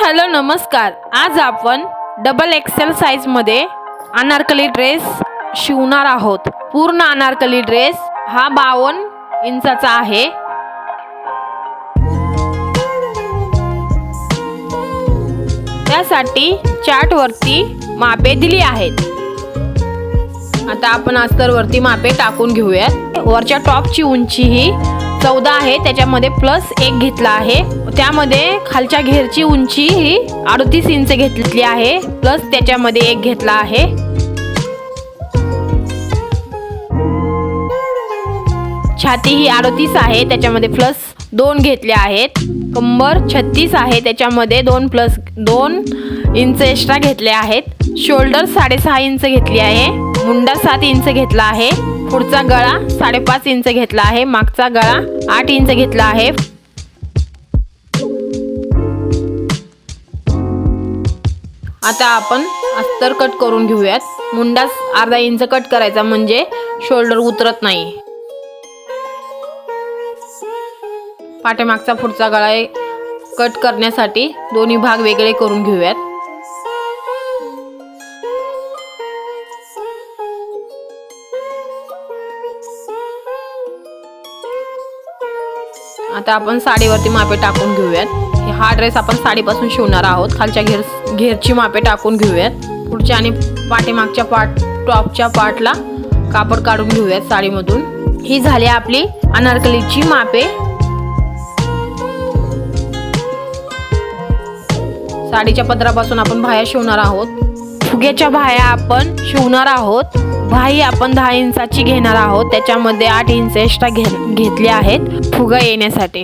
Hello नमस्कार। आज आपण डबल एक्सेल साइज मध्ये अनारकली ड्रेस शिवणार आहोत। पूर्ण अनारकली ड्रेस हा 52 इंचाचा आहे। त्यासाठी चार्ट वरती मापे दिली आहेत। आता आपण अस्तर वरती मापे टाकून घेऊयात। वरच्या टॉपची उंची ही 14 आहे, त्याच्यामध्ये प्लस 1 घेतला आहे। त्यामध्ये खालच्या घेरची उंची ही 38 इंच घेतली आहे, प्लस त्याच्यामध्ये 1 घेतला आहे। छाती ही 38 आहे, त्याच्यामध्ये प्लस 2 घेतले आहेत। कंबर 36 आहे, त्याच्यामध्ये 2 प्लस 2 इंच एक्स्ट्रा घेतले आहेत। शोल्डर 6.5 इंच घेतली आहे। मुंडा 7 इंच घेतला आहे। पुढचा गळा 5.5 इंच घेतला आहे। मागचा गळा 8 इंच घेतला आहे। आता आपण अस्तर कट करून घेऊयात। मुंडा अर्धा इंच कट करायचा, म्हणजे शोल्डर उतरत नाही। पाठीमागचा पुढचा गळा कट करण्यासाठी दोन्ही भाग वेगळे करून घेऊयात। आता आपण साडीवरती मापे टाकून घेऊयात। हा ड्रेस आपण साडीपासून शिवणार आहोत। खालच्या घेरची मापे टाकून घेऊयात। पुढच्या आणि पाठीमागच्या टॉपच्या पार्टला कापड काढून घेऊयात साडीमधून। ही झाली आपली अनारकलीची मापे। साडीच्या पदरापासून आपण बाह्या शिवणार आहोत। फुग्याच्या बाह्या आपण शिवणार आहोत। बाही आपण 10 इंचाची घेणार आहोत, त्याच्यामध्ये 8 इंच एक्स्ट्रा घेतले आहेत फुगा येण्यासाठी।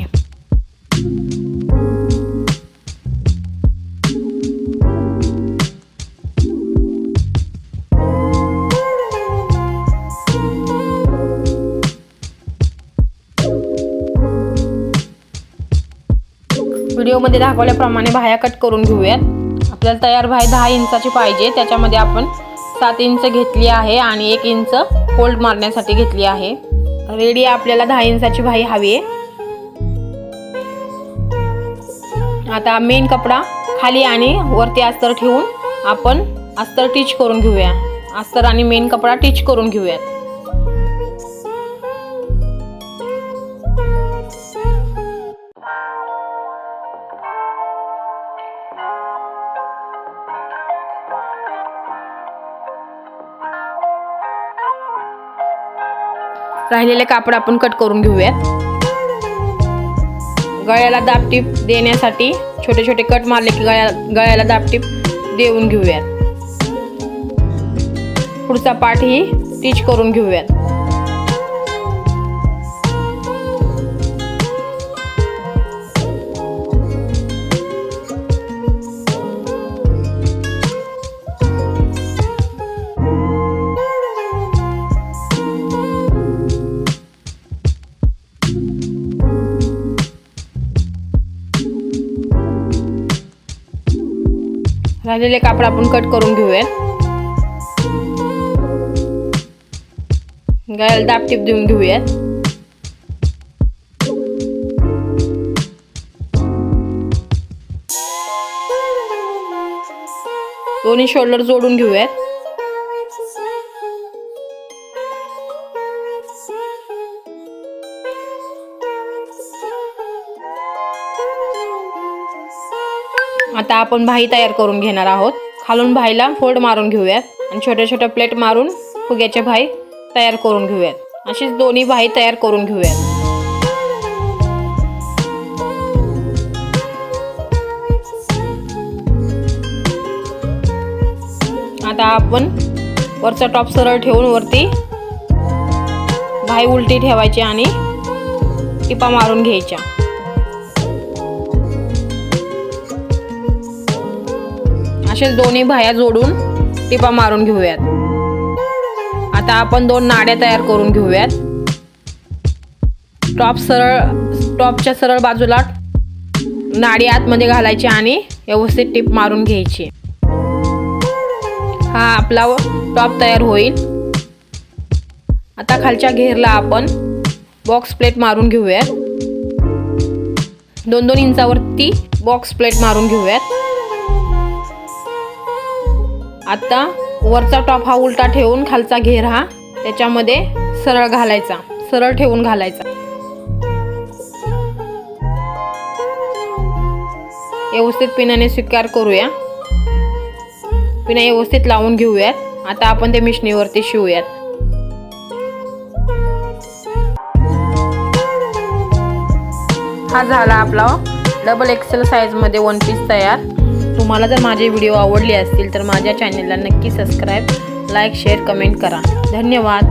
व्हिडिओमध्ये दाखवल्याप्रमाणे बाह्या कट करून घेऊयात। आपल्याला तयार बाही 10 इंचाची पाहिजे, त्याच्यामध्ये आपण 7 इंच घेतली आहे आणि 1 इंच फोल्ड मारण्यासाठी घेतली आहे। रेडी आपल्याला 10 इंचाची बाही हवी आहे। आता मेन कपडा खाली आणि वरती अस्तर ठेवून आपण अस्तर टिच करून घेऊया। अस्तर आणि मेन कपडा टिच करून घेऊयात। राहिलेले कापड आपण कट करून घेऊयात। गळ्याला दाबटीप देण्यासाठी छोटे छोटे कट मारले की गळ्याला दाबटीप देऊन घेऊयात। पुढचा पार्ट ही टिच करून घेऊयात। राहिलेले कापड आपण कट करून घेऊयात। गळ्याला दाबटीप देऊन घेऊयात। दोन्ही शोल्डर जोडून घेऊयात। आता आपण बाही तयार करून घेणार आहोत। खालून बाहीला फोल्ड मारून घेऊयात आणि छोट्या छोट्या प्लेट मारून फुग्याच्या बाही तयार करून घेऊयात। अशीच दोन्ही बाही तयार करून घेऊयात। आता आपण वरचा टॉप सरळ ठेवून वरती बाही उलटी ठेवायची आणि टिपा मारून घ्यायच्या। असेच दोन्ही बाह्या जोडून टिपा मारून घेऊयात। आता आपण 2 नाड्या तयार करून घेऊयात। टॉपच्या सरळ बाजूला नाडी आतमध्ये घालायची आणि व्यवस्थित टिप मारून घ्यायची। हा आपला टॉप तयार होईल। आता खालच्या घेरला आपण बॉक्स प्लेट मारून घेऊयात। 2-2 इंचावरती बॉक्स प्लेट मारून घेऊयात। आता वरचा टॉप हा उलटा ठेवून खालचा घेर हा त्याच्यामध्ये सरळ घालायचा, सरळ ठेवून घालायचा। व्यवस्थित पिनाने स्वीकार करूया, पिना व्यवस्थित लावून घेऊयात। आता आपण ते मिशनीवरती शिवूयात। हा झाला आपला डबल एक्सेल साइज मध्ये वन पीस तयार। तुम्हाला जर माझे व्हिडिओ आवडले असतील तर माझ्या चॅनलला नक्की सबस्क्राईब, लाईक, शेअर, कमेंट करा। धन्यवाद।